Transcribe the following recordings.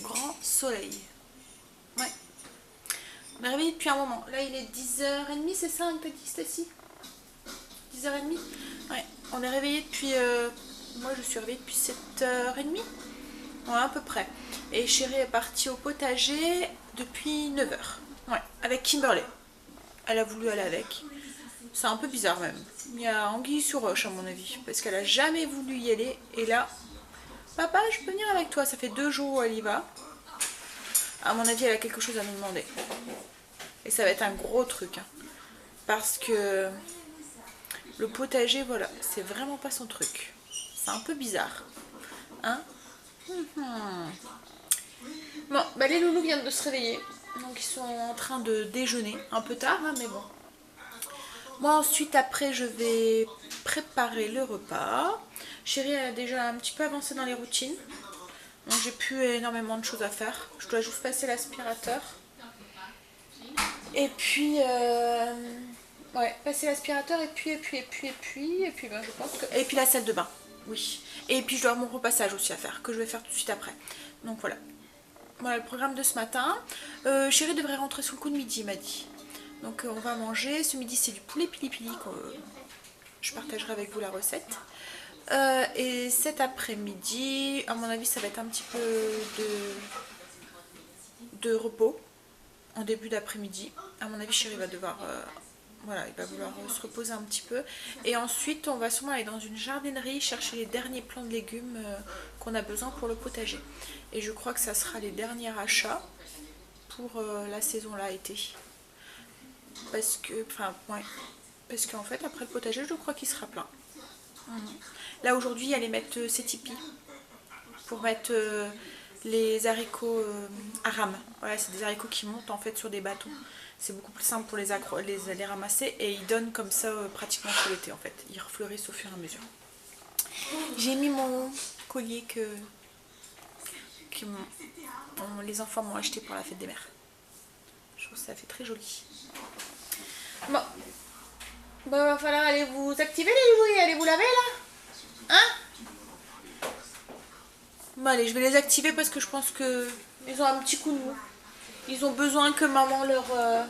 grand soleil. Ouais. On est réveillé depuis un moment. Là, il est 10h30, c'est ça que t'as dit, Stacy? 10h30. Ouais. On est réveillé depuis... moi, je suis réveillée depuis 7h30. Ouais, à peu près. Et Chérie est partie au potager depuis 9h. Ouais, avec Kimberley. Elle a voulu aller avec. C'est un peu bizarre même. Il y a anguille sous roche à mon avis. Parce qu'elle a jamais voulu y aller. Et là, papa, je peux venir avec toi. Ça fait 2 jours où elle y va. À mon avis, elle a quelque chose à nous demander. Et ça va être un gros truc. Hein. Parce que le potager, voilà, c'est vraiment pas son truc. C'est un peu bizarre. Hein? Bon, bah les loulous viennent de se réveiller. Donc ils sont en train de déjeuner. Un peu tard, hein, mais bon. Moi ensuite, après, je vais préparer le repas. Chérie a déjà un petit peu avancé dans les routines. Donc j'ai plus énormément de choses à faire. Je dois juste passer l'aspirateur. Et puis... ouais, passer l'aspirateur et puis ben, je pense que... Et puis la salle de bain, oui. Et puis je dois avoir mon repassage aussi à faire, que je vais faire tout de suite après. Donc voilà. Voilà le programme de ce matin. Chérie devrait rentrer sous le coup de midi, il m'a dit. Donc on va manger. Ce midi c'est du poulet pili-pili. Je partagerai avec vous la recette. Et cet après-midi, à mon avis, ça va être un petit peu de repos en début d'après-midi. À mon avis, Chérie va devoir... voilà, il va vouloir se reposer un petit peu. Et ensuite, on va sûrement aller dans une jardinerie chercher les derniers plants de légumes qu'on a besoin pour le potager. Et je crois que ça sera les derniers achats pour la saison là, été. Parce que, enfin, ouais. Parce qu'en fait, après le potager, je crois qu'il sera plein. Là, aujourd'hui, il y a les mettre ses tipis pour mettre les haricots à rame. Voilà, c'est des haricots qui montent en fait sur des bâtons. C'est beaucoup plus simple pour les ramasser et ils donnent comme ça pratiquement tout l'été en fait. Ils refleurissent au fur et à mesure. J'ai mis mon collier que les enfants m'ont acheté pour la fête des mères. Je trouve que ça fait très joli. Bon, il va falloir aller vous activer les loulous et aller vous laver là. Hein? Bon allez, je vais les activer parce que je pense que ils ont un petit coup de mou. Ils ont besoin que maman leur... hein.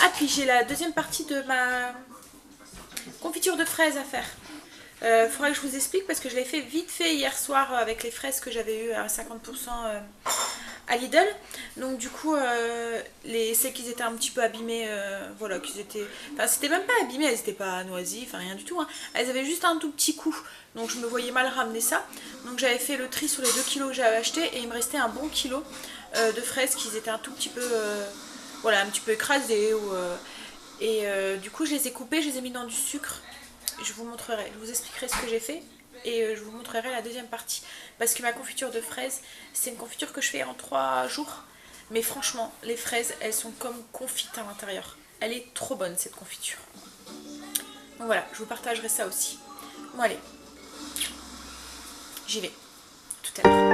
Ah, puis j'ai la deuxième partie de ma confiture de fraises à faire. Faudra que je vous explique parce que je l'ai fait vite fait hier soir avec les fraises que j'avais eu à 50% à Lidl. Donc du coup, c'est qu'ils étaient un petit peu abîmés. Voilà, qu'ils étaient... Enfin, c'était même pas abîmé, elles étaient pas noisies, enfin rien du tout. Hein. Elles avaient juste un tout petit coup. Donc je me voyais mal ramener ça. Donc j'avais fait le tri sur les 2 kilos que j'avais acheté et il me restait un bon kilo de fraises qui étaient un tout petit peu... voilà, un petit peu écrasées. Du coup, je les ai coupées, je les ai mis dans du sucre. Je vous montrerai, je vous expliquerai ce que j'ai fait et je vous montrerai la deuxième partie. Parce que ma confiture de fraises, c'est une confiture que je fais en 3 jours. Mais franchement, les fraises, elles sont comme confites à l'intérieur. Elle est trop bonne cette confiture. Donc voilà, je vous partagerai ça aussi. Bon allez, j'y vais. Tout à l'heure.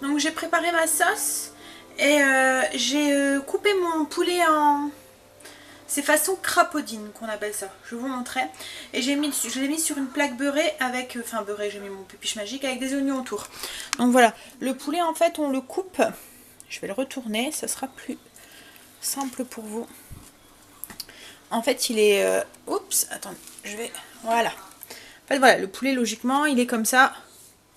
Donc j'ai préparé ma sauce et j'ai coupé mon poulet en... C'est façon crapaudine qu'on appelle ça, je vous montrerai. Et je l'ai mis sur une plaque beurrée avec... Enfin beurrée, j'ai mis mon pépiche magique avec des oignons autour. Donc voilà, le poulet en fait on le coupe. Je vais le retourner, ça sera plus simple pour vous. En fait il est... Oups, attendez, je vais... Voilà. En fait voilà, le poulet logiquement il est comme ça.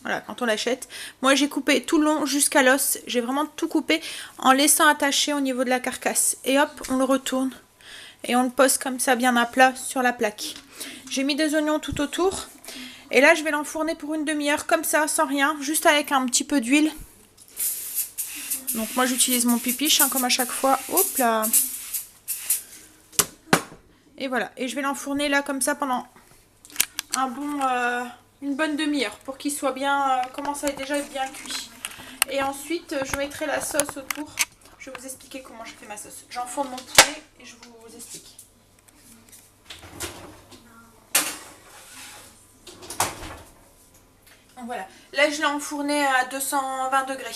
Voilà, quand on l'achète. Moi, j'ai coupé tout le long jusqu'à l'os. J'ai vraiment tout coupé en laissant attacher au niveau de la carcasse. Et hop, on le retourne. Et on le pose comme ça, bien à plat, sur la plaque. J'ai mis des oignons tout autour. Et là, je vais l'enfourner pour une demi-heure, comme ça, sans rien. Juste avec un petit peu d'huile. Donc, moi, j'utilise mon pipiche, hein, comme à chaque fois. Hop là. Et voilà. Et je vais l'enfourner là, comme ça, pendant un bon... une bonne demi-heure pour qu'il soit bien, comment ça est déjà bien cuit. Et ensuite je mettrai la sauce autour. je vais vous expliquer comment je fais ma sauce. J'enfourne mon poulet et je vous explique. Donc voilà, là je l'ai enfourné à 220 degrés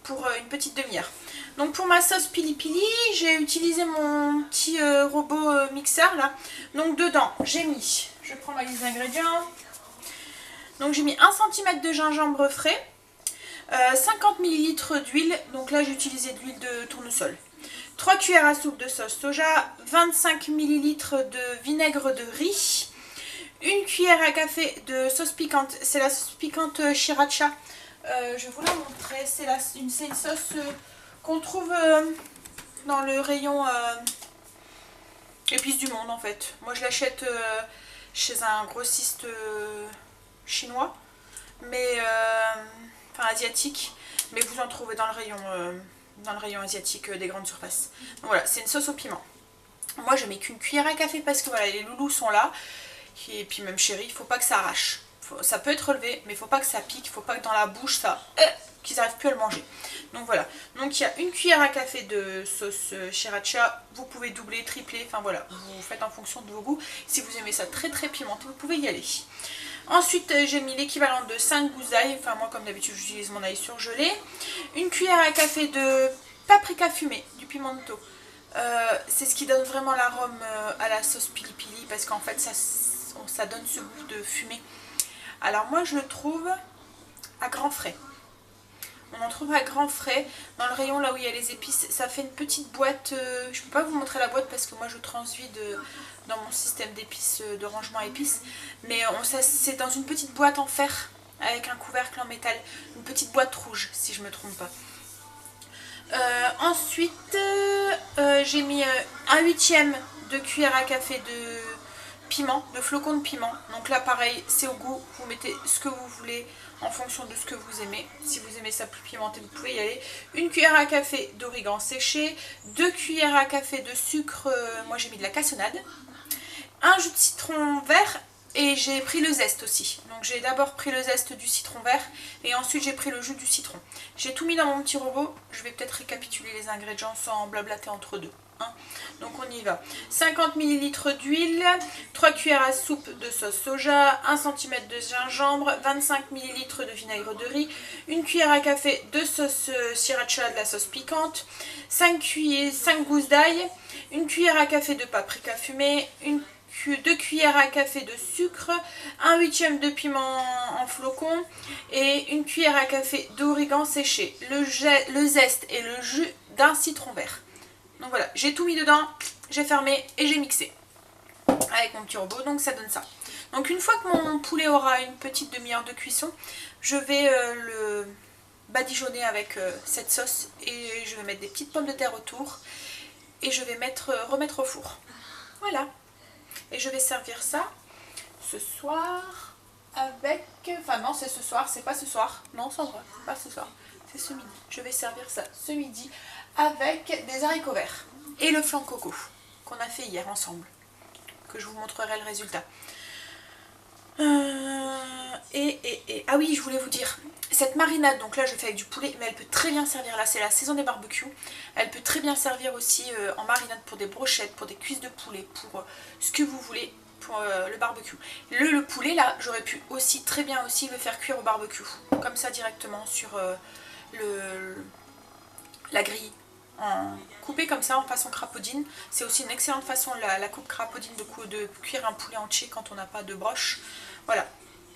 pour une petite demi-heure. Donc pour ma sauce pili pili, j'ai utilisé mon petit robot mixeur là. Donc dedans, j'ai mis, je prends ma liste d'ingrédients. Donc j'ai mis 1 cm de gingembre frais, 50 ml d'huile, donc là j'ai utilisé de l'huile de tournesol. 3 cuillères à soupe de sauce soja, 25 ml de vinaigre de riz, 1 cuillère à café de sauce piquante, c'est la sauce piquante sriracha. Je vais vous la montrer, c'est une sauce qu'on trouve dans le rayon épices du monde en fait. Moi je l'achète chez un grossiste chinois, mais enfin asiatique, mais vous en trouvez dans le rayon asiatique des grandes surfaces. Donc voilà, c'est une sauce au piment. Moi je mets qu'une cuillère à café parce que voilà, les loulous sont là, et puis même chéri, il faut pas que ça arrache. Ça peut être relevé, mais il faut pas que ça pique, il faut pas que dans la bouche ça qu'ils n'arrivent plus à le manger. Donc voilà, donc il y a 1 cuillère à café de sauce sriracha, vous pouvez doubler, tripler, enfin voilà, vous faites en fonction de vos goûts. Si vous aimez ça très très pimenté, vous pouvez y aller. Ensuite j'ai mis l'équivalent de 5 gousses d'ail, enfin moi comme d'habitude j'utilise mon ail surgelé. 1 cuillère à café de paprika fumé, du pimento. C'est ce qui donne vraiment l'arôme à la sauce pili pili, parce qu'en fait ça donne ce goût de fumée. Alors moi je le trouve à grand frais. On en trouve à grand frais dans le rayon là où il y a les épices. Ça fait une petite boîte, je ne peux pas vous montrer la boîte parce que moi je transvide dans mon système d'épices, de rangement à épices. Mais c'est dans une petite boîte en fer avec un couvercle en métal. Une petite boîte rouge si je ne me trompe pas. Ensuite j'ai mis 1/8 de cuillère à café de piment, de flocons de piment. Donc là pareil, c'est au goût, vous mettez ce que vous voulez en fonction de ce que vous aimez. Si vous aimez ça plus pimenté, vous pouvez y aller. 1 cuillère à café d'origan séché, 2 cuillères à café de sucre, moi j'ai mis de la cassonade, un jus de citron vert, et j'ai pris le zeste aussi. Donc j'ai d'abord pris le zeste du citron vert et ensuite j'ai pris le jus du citron. J'ai tout mis dans mon petit robot, je vais peut-être récapituler les ingrédients sans blablater entre deux. Donc on y va. 50 ml d'huile, 3 cuillères à soupe de sauce soja, 1 cm de gingembre, 25 ml de vinaigre de riz, 1 cuillère à café de sauce sriracha, de la sauce piquante, 5 gousses d'ail, 1 cuillère à café de paprika fumé, 2 cuillères à café de sucre, 1/8 de piment en flocons et 1 cuillère à café d'origan séché, le zeste et le jus d'un citron vert. Donc voilà, j'ai tout mis dedans, j'ai fermé et j'ai mixé avec mon petit robot, donc ça donne ça. Donc une fois que mon poulet aura une petite demi-heure de cuisson, je vais le badigeonner avec cette sauce et je vais mettre des petites pommes de terre autour et je vais remettre au four. Voilà. Et je vais servir ça ce soir avec... Enfin non, c'est ce soir, c'est pas ce soir. Non, Sandra, c'est pas ce soir. C'est ce midi. Je vais servir ça ce midi avec des haricots verts et le flan de coco qu'on a fait hier ensemble, que je vous montrerai le résultat. Ah oui, je voulais vous dire, cette marinade, donc là je fais avec du poulet, mais elle peut très bien servir, là c'est la saison des barbecues, elle peut très bien servir aussi en marinade pour des brochettes, pour des cuisses de poulet, pour ce que vous voulez pour le barbecue. Le poulet là, j'aurais pu aussi très bien aussi le faire cuire au barbecue, comme ça directement sur la grille, coupé comme ça en façon crapaudine. C'est aussi une excellente façon, la coupe crapaudine, de cuire un poulet entier quand on n'a pas de broche. Voilà,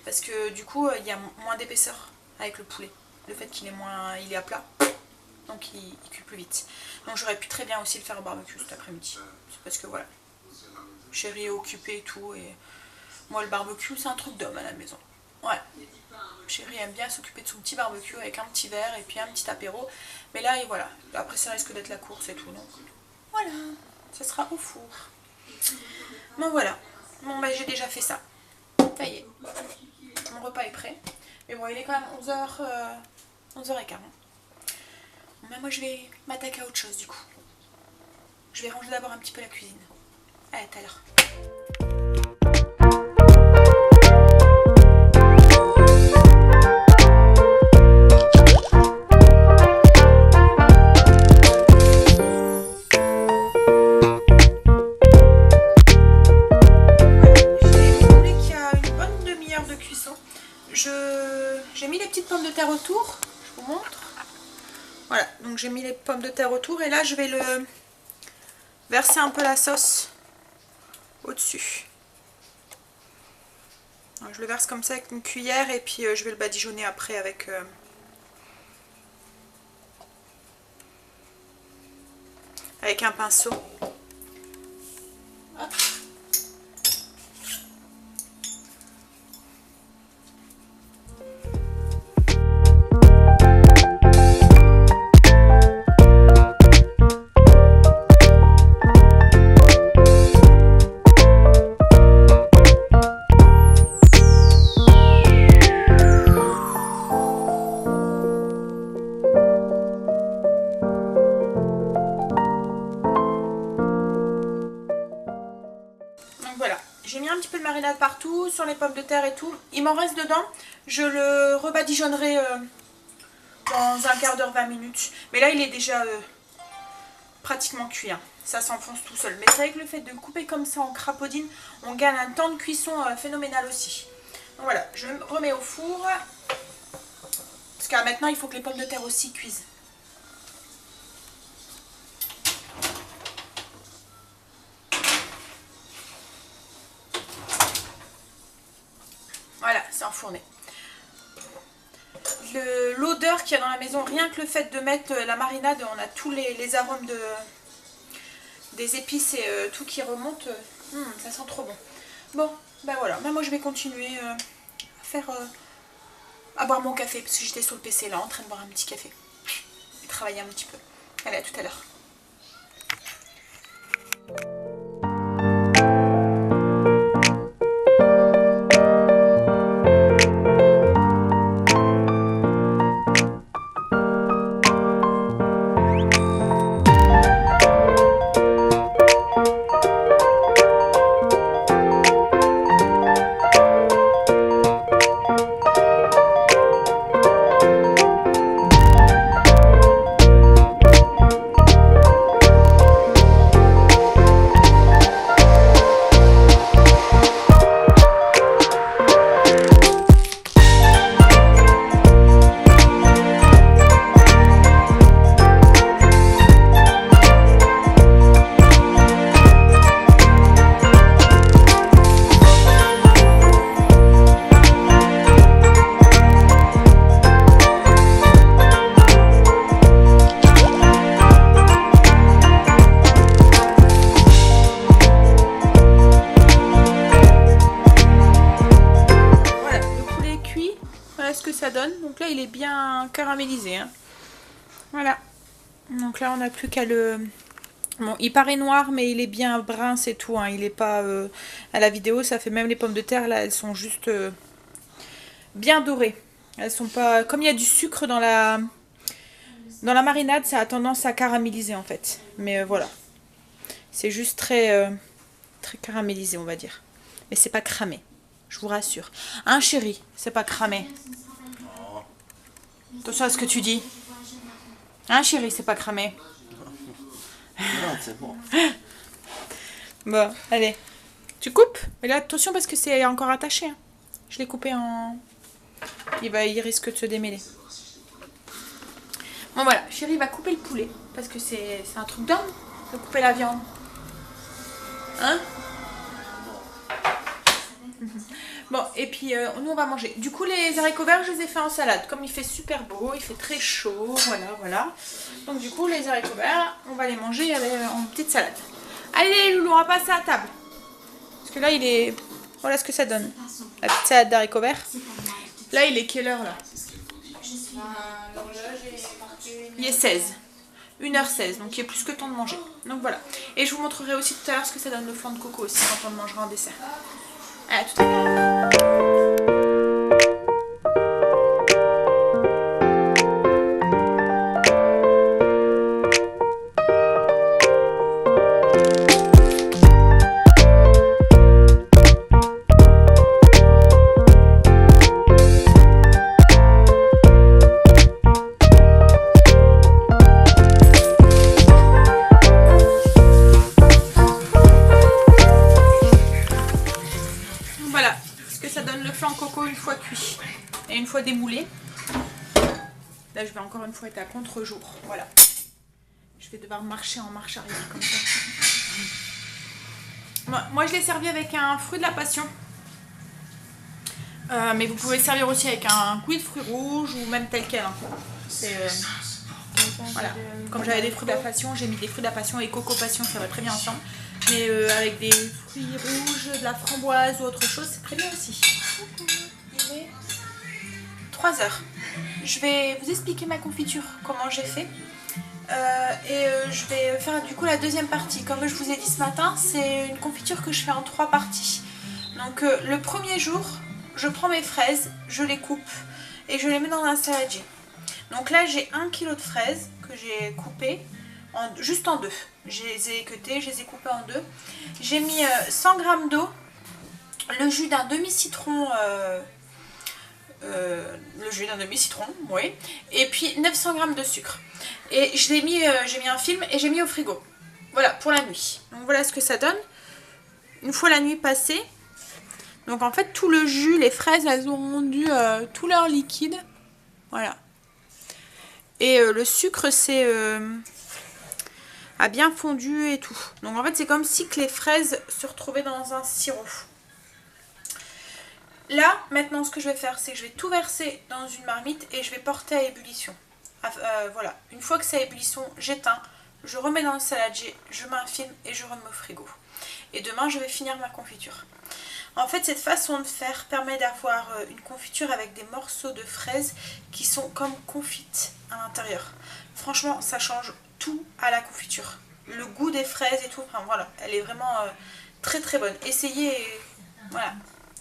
parce que du coup il y a moins d'épaisseur avec le poulet, le fait qu'il est à plat, donc il cuit plus vite. Donc j'aurais pu très bien aussi le faire au barbecue cet après-midi, parce que voilà, chérie est occupée et tout, et moi le barbecue c'est un truc d'homme à la maison. Ouais, chérie aime bien s'occuper de son petit barbecue avec un petit verre et puis un petit apéro, mais là et voilà, après ça risque d'être la course et tout, donc voilà, ça sera au four. Bon voilà, bon bah j'ai déjà fait ça, ça y est, mon repas est prêt, mais bon il est quand même 11h15. Bon bah moi je vais m'attaquer à autre chose du coup, je vais ranger d'abord un petit peu la cuisine. Allez, à tout à l'heure. Donc j'ai mis les pommes de terre autour et là je vais le verser un peu la sauce au-dessus. Je le verse comme ça avec une cuillère et puis je vais le badigeonner après avec un pinceau. Hop. Partout sur les pommes de terre et tout, il m'en reste dedans, je le rebadigeonnerai dans un quart d'heure, 20 minutes, mais là il est déjà pratiquement cuit, hein. Ça s'enfonce tout seul, mais c'est vrai que le fait de le couper comme ça en crapaudine, on gagne un temps de cuisson phénoménal aussi. Donc voilà, je le remets au four, parce que maintenant il faut que les pommes de terre aussi cuisent. Voilà, c'est enfourné. L'odeur qu'il y a dans la maison, rien que le fait de mettre la marinade, on a tous les arômes des épices et tout qui remonte. Ça sent trop bon. Bon, ben voilà, moi je vais continuer à boire mon café, parce que j'étais sur le PC là, en train de boire un petit café. Et travailler un petit peu. Allez, à tout à l'heure. Donc là il est bien caramélisé, hein. Voilà, donc là on n'a plus qu'à le... Bon, il paraît noir mais il est bien brun, c'est tout, hein. Il est pas à la vidéo, ça fait même les pommes de terre là, elles sont juste bien dorées. Elles sont pas... Comme il y a du sucre dans la marinade, ça a tendance à caraméliser en fait. Mais voilà, c'est juste très caramélisé, on va dire. Mais c'est pas cramé, je vous rassure. Hein chéri, c'est pas cramé. Attention à ce que tu dis. Hein chéri, c'est pas cramé. Non, c'est bon. Bon, allez. Tu coupes? Mais là, attention parce que c'est encore attaché, hein. Je l'ai coupé en... Il risque de se démêler. Bon voilà, chéri va couper le poulet. Parce que c'est un truc d'homme de couper la viande. Hein? Bon, et puis nous on va manger. Du coup les haricots verts je les ai fait en salade. Comme il fait super beau, il fait très chaud, voilà. Donc du coup les haricots verts, on va les manger en petite salade. Allez loulou, on va passer à table. Parce que là il est... Voilà ce que ça donne. La petite salade d'haricots verts. Là il est quelle heure là? Il est 16. 1h16, donc il est plus que temps de manger. Donc voilà. Et je vous montrerai aussi tout à l'heure ce que ça donne le flan de coco aussi quand on le mangera en dessert. À tout à l'heure. Là, je vais encore une fois être à contre-jour. Voilà. Je vais devoir marcher en marche arrière comme ça. Moi, je l'ai servi avec un fruit de la passion. Mais vous pouvez le servir aussi avec un coulis de fruits rouges ou même tel quel. Hein. Voilà. Comme j'avais des fruits de la passion, j'ai mis des fruits de la passion et coco passion, ça va très bien ensemble. Mais avec des fruits rouges, de la framboise ou autre chose, c'est très bien aussi. Il est 3 heures. Je vais vous expliquer ma confiture, comment j'ai fait. Je vais faire du coup la deuxième partie. Comme je vous ai dit ce matin, c'est une confiture que je fais en 3 parties. Donc le premier jour, je prends mes fraises, je les coupe et je les mets dans un saladier. Donc là j'ai 1 kg de fraises que j'ai coupées juste en 2. Je les ai équeutées, je les ai coupées en 2. J'ai mis 100 g d'eau, le jus d'un demi-citron, oui, et puis 900 g de sucre. Et j'ai mis un film et j'ai mis au frigo. Voilà, pour la nuit. Donc voilà ce que ça donne. Une fois la nuit passée, donc en fait tout le jus, les fraises, elles ont rendu tout leur liquide. Voilà. Et le sucre a bien fondu et tout. Donc en fait c'est comme si que les fraises se retrouvaient dans un sirop. Là, maintenant, ce que je vais faire, c'est que je vais tout verser dans une marmite et je vais porter à ébullition. Voilà. Une fois que c'est à ébullition, j'éteins, je remets dans le saladier, je mets un film et je remets au frigo. Et demain, je vais finir ma confiture. En fait, cette façon de faire permet d'avoir une confiture avec des morceaux de fraises qui sont comme confites à l'intérieur. Franchement, ça change tout à la confiture. Le goût des fraises et tout, enfin voilà, elle est vraiment très très bonne. Essayez et voilà,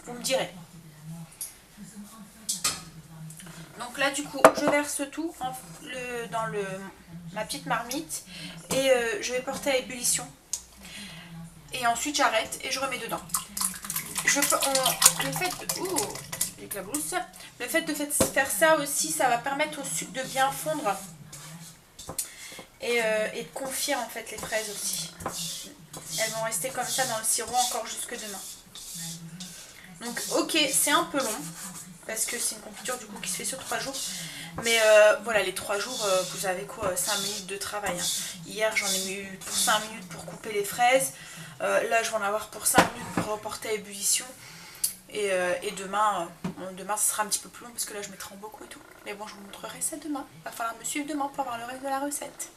vous me direz. Donc là du coup je verse tout dans ma petite marmite et je vais porter à ébullition. Et ensuite j'arrête et je remets dedans. Le fait de faire ça aussi, ça va permettre au sucre de bien fondre et de confire en fait les fraises aussi. Elles vont rester comme ça dans le sirop encore jusque demain. Donc ok, c'est un peu long. Parce que c'est une confiture du coup qui se fait sur 3 jours. Mais voilà, les 3 jours, vous avez quoi, 5 minutes de travail. Hein. Hier, j'en ai eu pour 5 minutes pour couper les fraises. Là, je vais en avoir pour 5 minutes pour reporter à ébullition. Et demain, ce sera un petit peu plus long parce que là, je mettrai en beaucoup et tout. Mais bon, je vous montrerai ça demain. Il va falloir me suivre demain pour avoir le reste de la recette.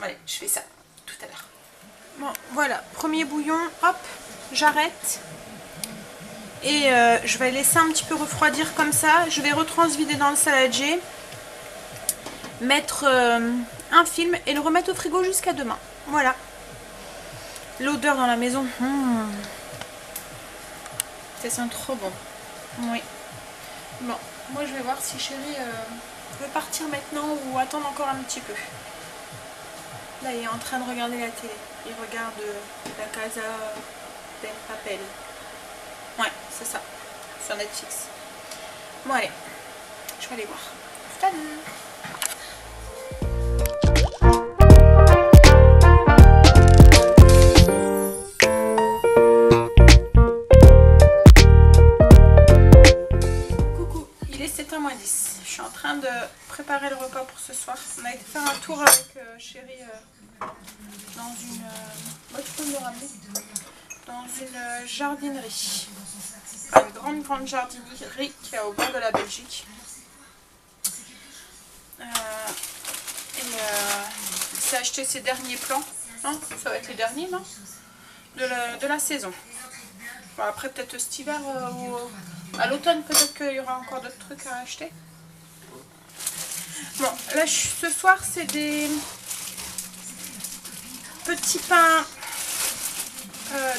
Allez, je fais ça tout à l'heure. Bon, voilà, premier bouillon, hop, j'arrête. Et je vais laisser un petit peu refroidir comme ça. Je vais retransvider dans le saladier. Mettre un film et le remettre au frigo jusqu'à demain. Voilà. L'odeur dans la maison. Ça sent trop bon. Oui. Bon, moi je vais voir si chérie veut partir maintenant ou attendre encore un petit peu. Là il est en train de regarder la télé. Il regarde La Casa del Papel. Ouais, c'est ça, sur Netflix. Bon allez, je vais aller voir. Salut! Coucou, il est 7h moins 10. Je suis en train de préparer le repas pour ce soir. On a été faire un tour avec chérie dans une... tu peux me le ramener? Dans une jardinerie, une grande jardinerie qui est au bord de la Belgique. C'est acheté ses derniers plants, non, ça va être les derniers, non, de la saison. Bon, après peut-être cet hiver ou à l'automne peut-être qu'il y aura encore d'autres trucs à acheter. Bon, là ce soir c'est des petits pains.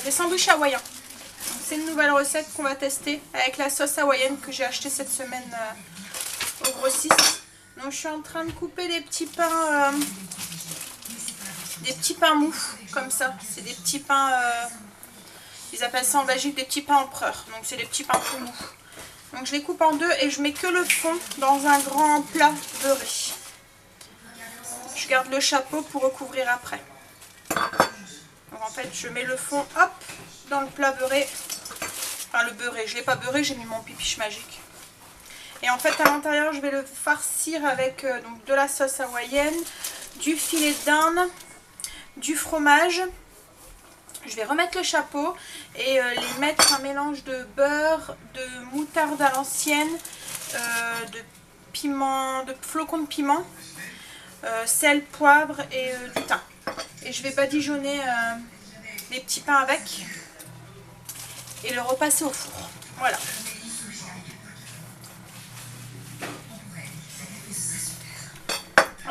Des sandwichs hawaïens. C'est une nouvelle recette qu'on va tester avec la sauce hawaïenne que j'ai acheté cette semaine au grossiste. Donc je suis en train de couper des petits pains mous comme ça. C'est des petits pains, ils appellent ça en Belgique des petits pains empereurs. Donc c'est des petits pains tout mous. Donc je les coupe en deux et je mets que le fond dans un grand plat beurré. Je garde le chapeau pour recouvrir après. Donc en fait je mets le fond hop dans le plat beurré. Enfin le beurré, je ne l'ai pas beurré, j'ai mis mon pipiche magique. Et en fait à l'intérieur je vais le farcir avec donc de la sauce hawaïenne, du filet de dinde, du fromage. Je vais remettre le chapeau et les mettre un mélange de beurre, de moutarde à l'ancienne, de piment, de flocons de piment, sel, poivre et du thym. Et je vais badigeonner les petits pains avec et le repasser au four. Voilà.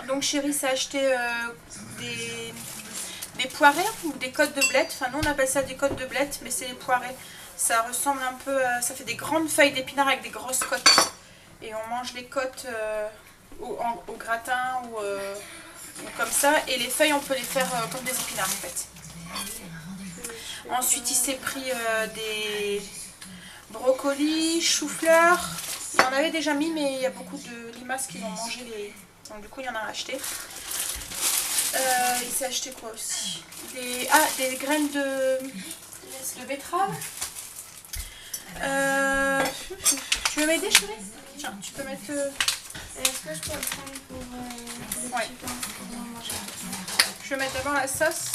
Donc chérie s'est acheté des poirées ou des côtes de blettes. Enfin nous on appelle ça des côtes de blettes, mais c'est des poirées. Ça ressemble un peu à... ça fait des grandes feuilles d'épinards avec des grosses côtes. Et on mange les côtes au gratin ou comme ça. Et les feuilles on peut les faire comme des épinards en fait. Ensuite il s'est pris des brocolis, choux-fleurs. Il en avait déjà mis mais il y a beaucoup de limaces qui ont mangé les... Donc du coup il y en a racheté. Il s'est acheté quoi aussi? Des graines de betterave. Tu veux m'aider chérie? Tiens, tu peux mettre... Est-ce que je peux le prendre pour le Ouais. petit pain pour manger? Je vais mettre d'abord la sauce.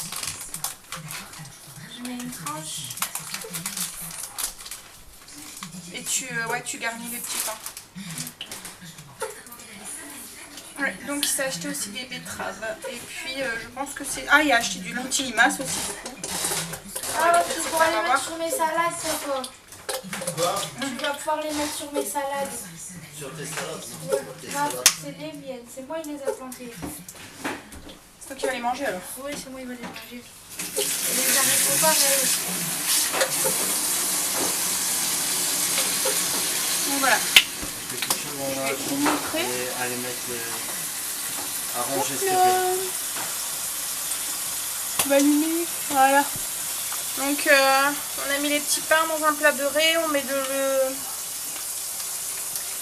Je mets une tranche. Et tu garnis les petits pains. Ouais, donc il s'est acheté aussi des betteraves. Et puis je pense que c'est... Ah, il a acheté du lentilles limaces aussi beaucoup. Ah, tu pourras les va mettre voir. sur mes salades, c'est quoi? Tu vas pouvoir les mettre sur mes salades. Sur tes salades, non? Ouais. Tes Non, salades. c'est les miennes. C'est moi qui les a plantées. C'est toi qui vas les manger alors. Oui, c'est moi qui vais les manger. Et les haricots pareil. Donc voilà. Les couchons, on Je va vais vous montrer. aller mettre à ranger Hop s'il te là. plaît. On va allumer. Voilà. Donc on a mis les petits pains dans un plat beurré. On met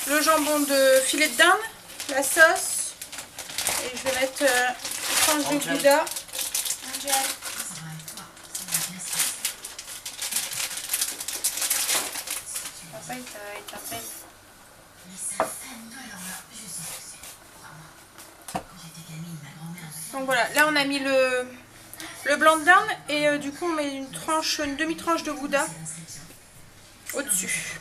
le jambon de filet de dinde, la sauce. Et je vais mettre une tranche de gouda. Papa il t'appelle. Donc voilà, là on a mis le blanc de dinde et du coup on met une demi-tranche de gouda au-dessus.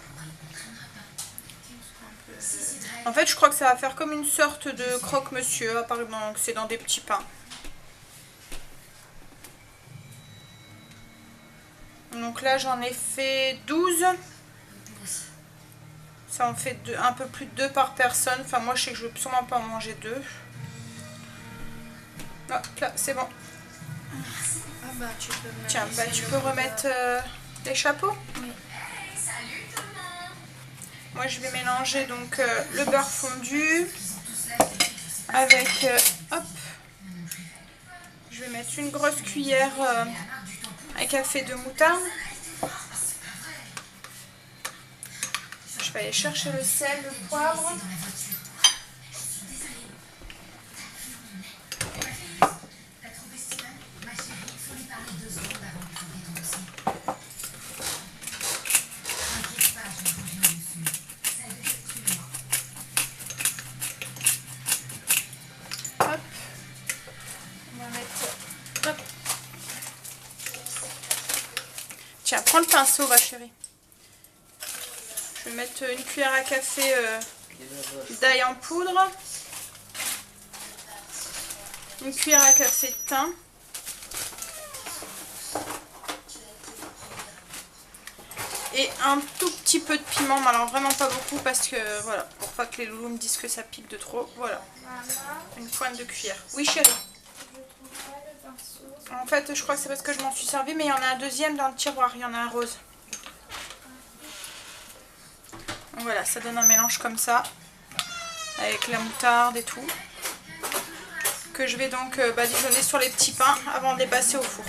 En fait je crois que ça va faire comme une sorte de croque-monsieur, à part que c'est dans des petits pains. Donc là j'en ai fait 12. Ça en fait un peu plus de 2 par personne. Enfin moi je sais que je ne vais sûrement pas en manger 2. Hop là, c'est bon. Ah bah tu peux mettre. Tiens, bah, tu peux remettre les chapeaux. Oui. Moi je vais mélanger donc le beurre fondu avec hop. Je vais mettre une grosse cuillère à café de moutarde. Je vais aller chercher le sel, le poivre. Hop. On va mettre... Hop. Tiens, prends le pinceau, va chérie. Je vais mettre une cuillère à café d'ail en poudre. Une cuillère à café de thym. Et un tout petit peu de piment, mais alors vraiment pas beaucoup parce que voilà, pour pas que les loulous me disent que ça pique de trop. Voilà, Voilà. une pointe de cuillère. Oui chérie. Je trouve pas le pinceau. En fait, je crois que c'est parce que je m'en suis servi, mais il y en a un deuxième dans le tiroir, il y en a un rose. Donc voilà, ça donne un mélange comme ça, avec la moutarde et tout, que je vais donc badigeonner sur les petits pains avant de les passer au four.